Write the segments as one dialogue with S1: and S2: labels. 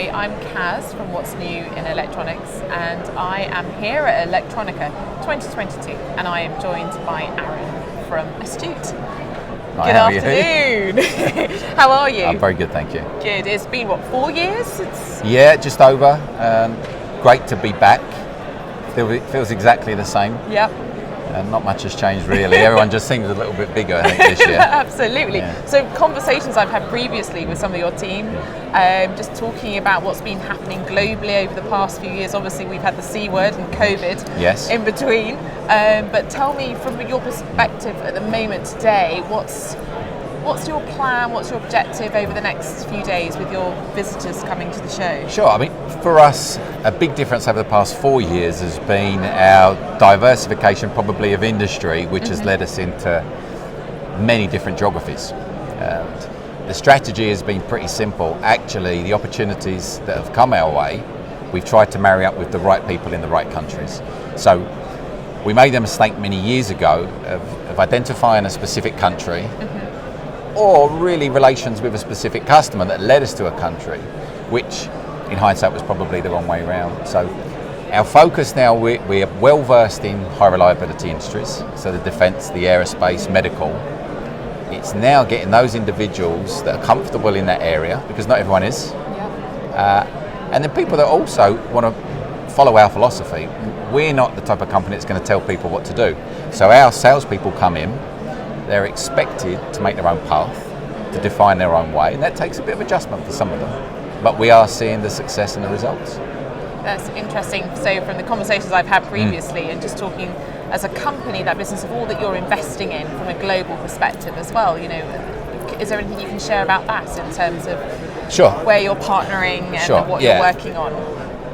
S1: Hi, I'm Kaz from What's New in Electronics, and I am here at Electronica 2022, and I am joined by Aran from Astute.
S2: Hi,
S1: Good
S2: how
S1: afternoon. How are you?
S2: I'm very good, thank you.
S1: Good. It's been, 4 years?
S2: Yeah, just over. Great to be back. It feels exactly the same.
S1: Yep.
S2: Not much has changed really. Everyone just seems a little bit bigger, I think, this year.
S1: Absolutely.
S2: Yeah.
S1: So conversations I've had previously with some of your team, just talking about what's been happening globally over the past few years. Obviously, we've had the C word and COVID
S2: Yes.
S1: in between. But tell me, from your perspective at the moment today, what's your plan, what's your objective over the next few days with your visitors coming to the show?
S2: Sure, I mean, for us, a big difference over the past 4 years has been our diversification probably of industry, which has led us into many different geographies. The strategy has been pretty simple. Actually, the opportunities that have come our way, we've tried to marry up with the right people in the right countries. So we made a mistake many years ago of identifying a specific country or really relations with a specific customer that led us to a country, which in hindsight was probably the wrong way around. So our focus now, we're well versed in high reliability industries, so the defence, the aerospace, medical. It's now getting those individuals that are comfortable in that area, because not everyone is, and then people that also want to follow our philosophy. We're not the type of company that's going to tell people what to do. So our salespeople come in, they're expected to make their own path, to define their own way, and that takes a bit of adjustment for some of them. But we are seeing the success and the results.
S1: That's interesting. So from the conversations I've had previously and just talking as a company, that business of all that you're investing in from a global perspective as well, is there anything you can share about that in terms of where you're partnering and what you're working on?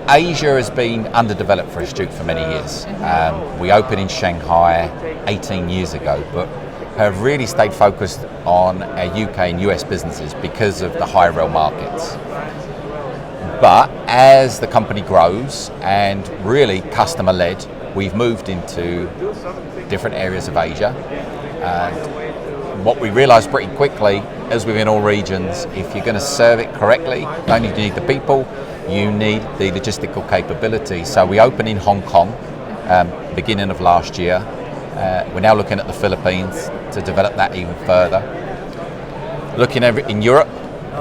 S2: Asia has been underdeveloped for Astute for many years. We opened in Shanghai 18 years ago, but have really stayed focused on our UK and US businesses because of the high rail markets. But as the company grows and really customer led, we've moved into different areas of Asia. And what we realised pretty quickly, as within all regions, if you're going to serve it correctly, not only do you need the people, you need the logistical capability. So we opened in Hong Kong, beginning of last year. We're now looking at the Philippines to develop that even further. Looking in Europe,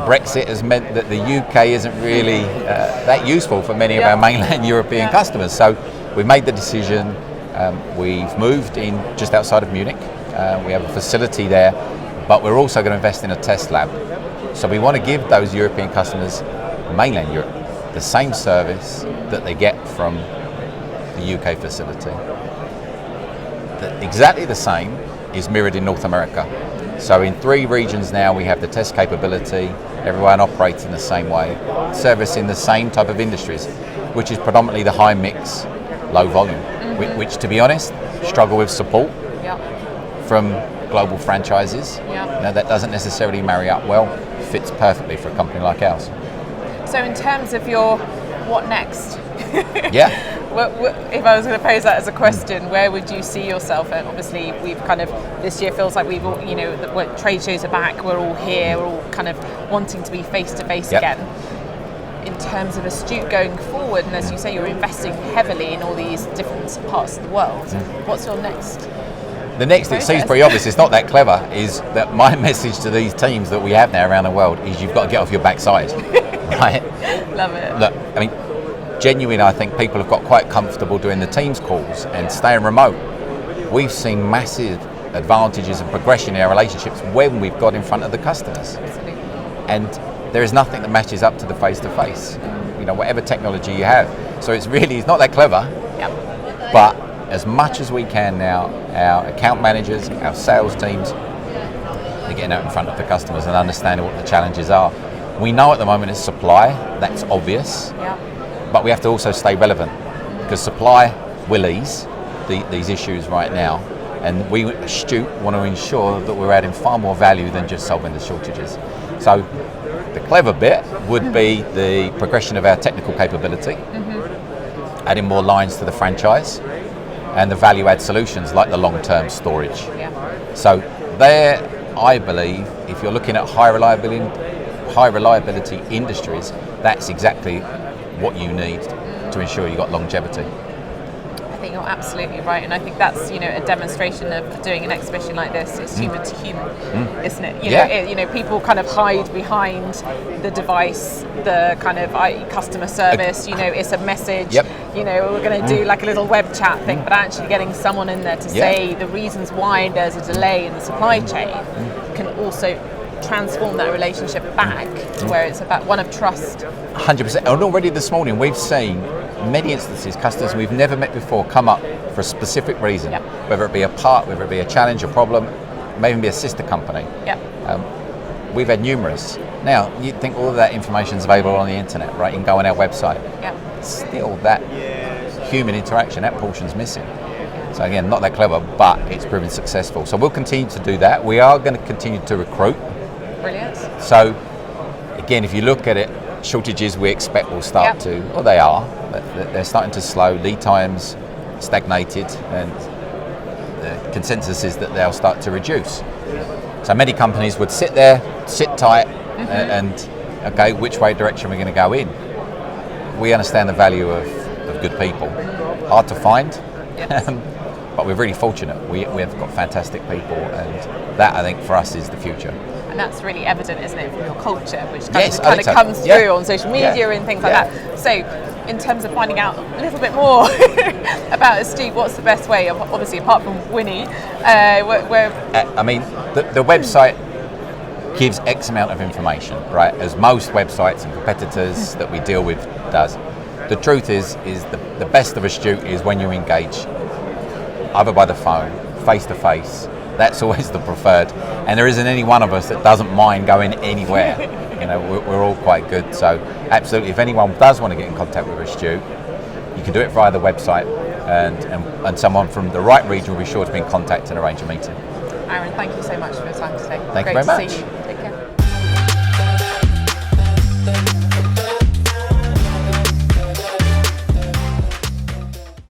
S2: Brexit has meant that the UK isn't really that useful for many of our mainland European customers. So we made the decision. We've moved in just outside of Munich. We have a facility there, but we're also going to invest in a test lab. So we want to give those European customers, mainland Europe, the same service that they get from the UK facility. Exactly the same is mirrored in North America. So in 3 regions now we have the test capability, everyone operates in the same way, servicing the same type of industries, which is predominantly the high mix, low volume, which to be honest, struggle with support from global franchises. Now that doesn't necessarily marry up well, fits perfectly for a company like ours.
S1: So in terms of your what next? If I was going to pose that as a question, where would you see yourself? And obviously, we've this year feels like we've all, the trade shows are back. We're all here. We're all kind of wanting to be face to face again. In terms of Astute going forward, and as you say, you're investing heavily in all these different parts of the world. What's your next?
S2: The next, it seems pretty obvious, it's not that clever, is that my message to these teams that we have now around the world is you've got to get off your backside. Right?
S1: Love it.
S2: Look, I mean, genuinely, I think people have got quite comfortable doing the Teams calls and staying remote. We've seen massive advantages and progression in our relationships when we've got in front of the customers.
S1: Absolutely.
S2: And there is nothing that matches up to the face-to-face, whatever technology you have. So it's not that clever, but as much as we can now, our account managers, our sales teams, are getting out in front of the customers and understanding what the challenges are. We know at the moment it's supply, that's obvious. But we have to also stay relevant, because supply will ease these issues right now, and we at Astute want to ensure that we're adding far more value than just solving the shortages. So the clever bit would be the progression of our technical capability, adding more lines to the franchise, and the value-add solutions like the long-term storage. So there, I believe, if you're looking at high reliability industries, that's exactly what you need to ensure you've got longevity.
S1: I think you're absolutely right, and I think that's a demonstration of doing an exhibition like this. It's human to human, isn't it? People kind of hide behind the device, the kind of customer service. It's a message.
S2: Yep.
S1: We're going to do like a little web chat thing, but actually getting someone in there to say the reasons why there's a delay in the supply chain can also transform that relationship back to where it's about one of trust.
S2: 100%. And already this morning we've seen many instances, customers we've never met before come up for a specific reason, whether it be a part, whether it be a challenge, a problem, it may even be a sister company. We've had numerous. Now, you'd think all of that information is available on the internet, right? You can go on our website. Still, that human interaction, that portion's missing. So again, not that clever, but it's proven successful. So we'll continue to do that. We are going to continue to recruit.
S1: Brilliant.
S2: So again, if you look at it, shortages we expect will start to, or they are, but they're starting to slow. Lead times stagnated, and the consensus is that they'll start to reduce. So many companies would sit there, sit tight, and okay, which direction we're going to go in. We understand the value of good people. Hard to find, but we're really fortunate. We have got fantastic people, and that I think for us is the future.
S1: And that's really evident, isn't it, from your culture, which kind of comes through on social media and things like that. So, in terms of finding out a little bit more about Astute, what's the best way? Obviously, apart from Winnie,
S2: the website gives X amount of information, right? As most websites and competitors that we deal with does. The truth is the best of Astute is when you engage, either by the phone, face to face. That's always the preferred, and there isn't any one of us that doesn't mind going anywhere. We're all quite good. So absolutely, if anyone does want to get in contact with Astute, you can do it via the website, and someone from the right region will be sure to be in contact and arrange a meeting.
S1: Aran, thank you so much for your time today.
S2: Thank you very much.
S1: Great to see you.